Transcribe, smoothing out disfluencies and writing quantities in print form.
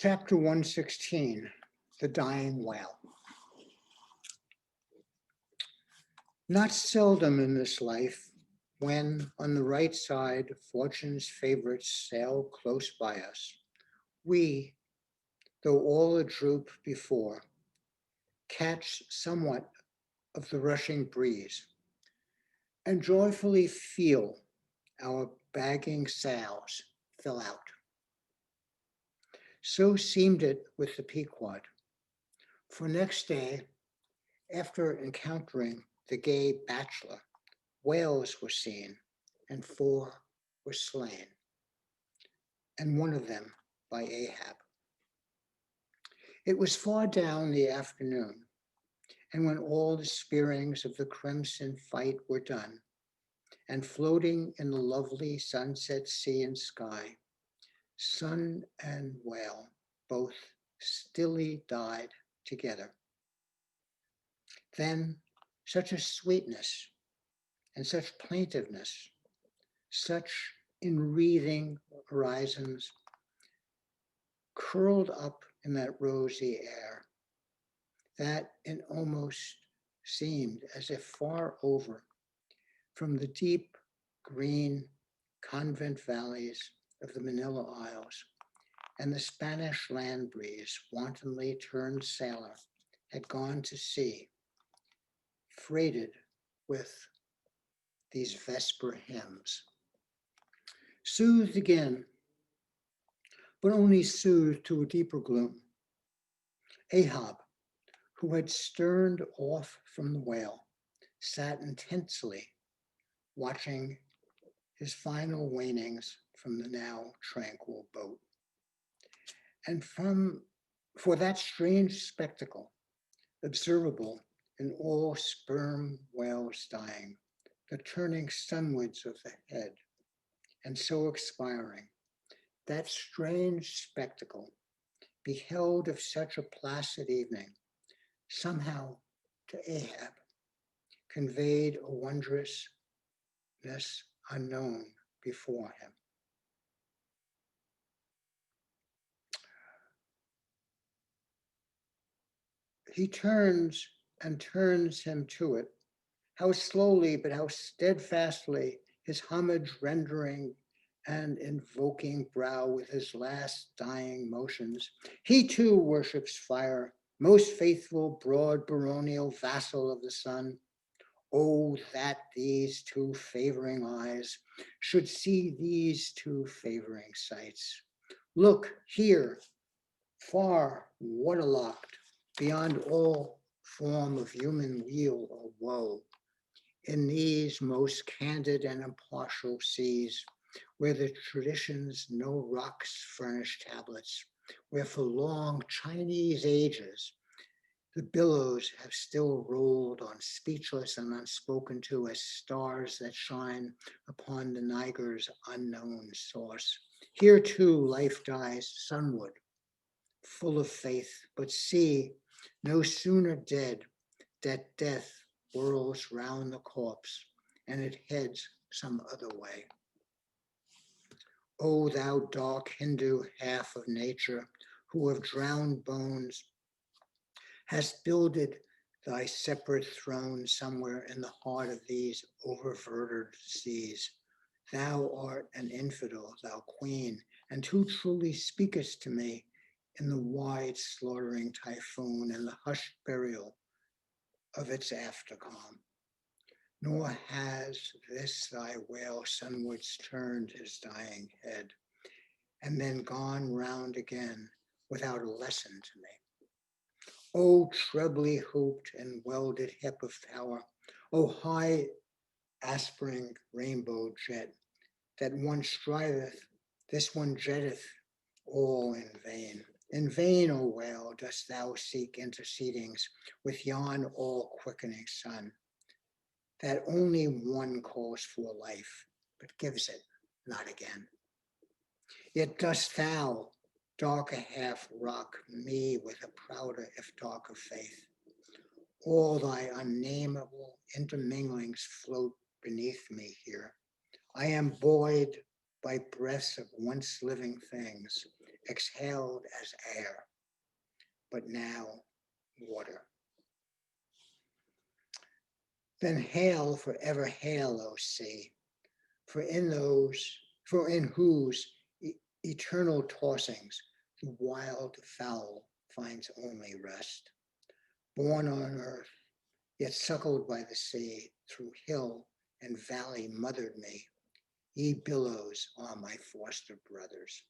Chapter 116, The Dying Whale. Not seldom in this life, when on the right side fortune's favorites sail close by us, we, though all a droop before, catch somewhat of the rushing breeze and joyfully feel our bagging sails fill out. So seemed it with the Pequod, for next day, after encountering the gay bachelor, whales were seen, and 4 were slain, and one of them by Ahab. It was far down the afternoon, and when all the spearings of the crimson fight were done, and floating in the lovely sunset sea and sky, sun and whale both stilly died together. Then such a sweetness and such plaintiveness, such enwreathing horizons curled up in that rosy air, that it almost seemed as if far over from the deep green convent valleys of the Manila Isles and the Spanish land breeze, wantonly turned sailor, had gone to sea, freighted with these vesper hymns. Soothed again, but only soothed to a deeper gloom. Ahab, who had sterned off from the whale, sat intensely watching his final wanings from the now tranquil boat. And for that strange spectacle, observable in all sperm whales dying, the turning sunwards of the head, and so expiring, that strange spectacle, beheld of such a placid evening, somehow to Ahab conveyed a wondrousness unknown before him. He turns and turns him to it, how slowly but how steadfastly, his homage rendering and invoking brow with his last dying motions. He too worships fire, most faithful, broad baronial vassal of the sun. Oh, that these 2 favoring eyes should see these 2 favoring sights. Look here, far waterlocked, beyond all form of human weal or woe, in these most candid and impartial seas, where the traditions no rocks furnish tablets, where for long Chinese ages the billows have still rolled on, speechless and unspoken to, as stars that shine upon the Niger's unknown source. Here too life dies sunward, full of faith, but see, no sooner dead, that death whirls round the corpse, and it heads some other way. O thou dark Hindu half of nature, who of drowned bones hast builded thy separate throne somewhere in the heart of these oververtered seas. Thou art an infidel, thou queen, and who truly speakest to me in the wide slaughtering typhoon and the hushed burial of its after calm. Nor has this thy whale sunwards turned his dying head, and then gone round again without a lesson to me. O trebly hooped and welded hip of tower, O high aspiring rainbow jet, that one striveth, this one jetteth, all in vain. In vain, O whale, dost thou seek intercedings with yon all-quickening sun, that only one calls for life, but gives it not again. Yet dost thou, darker half, rock me with a prouder if darker faith. All thy unnameable interminglings float beneath me here. I am buoyed by breaths of once living things, exhaled as air, but now water. Then hail, forever hail, O sea, for in whose eternal tossings the wild fowl finds only rest. Born on earth, yet suckled by the sea, through hill and valley mothered me. Ye billows are my foster brothers.